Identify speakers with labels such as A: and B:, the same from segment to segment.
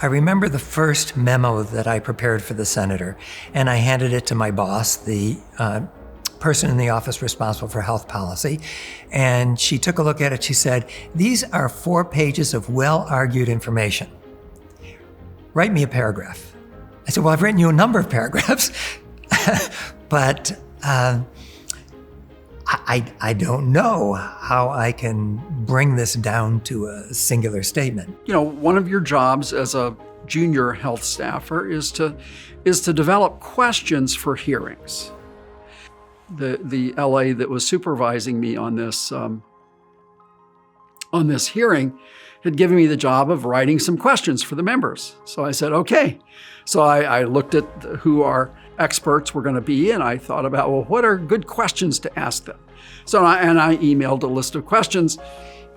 A: I remember the first memo that I prepared for the senator, and I handed it to my boss, the person in the office responsible for health policy, and she took a look at it. She said, "These are 4 pages of well-argued information. Write me a paragraph." I said, "Well, I've written you a number of paragraphs, but I don't know how I can bring this down to a singular statement."
B: You know, one of your jobs as a junior health staffer is to develop questions for hearings. The LA that was supervising me on this hearing had given me the job of writing some questions for the members. So I said, okay. So I looked at who our experts were going to be, and I thought about, well, what are good questions to ask them? So I emailed a list of questions.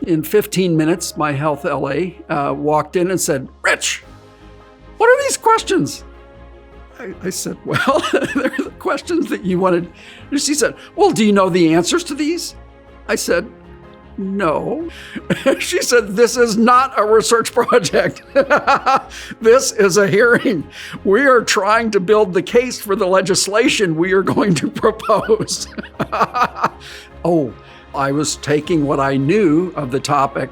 B: In 15 minutes, my Health LA walked in and said, "Rich, what are these questions?" I said, "Well, they're the questions that you wanted." She said, "Well, do you know the answers to these?" I said, "No." She said, "This is not a research project. This is a hearing. We are trying to build the case for the legislation we are going to propose." Oh, I was taking what I knew of the topic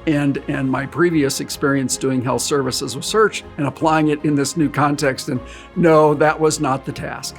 B: and my previous experience doing health services research and applying it in this new context. And no, that was not the task.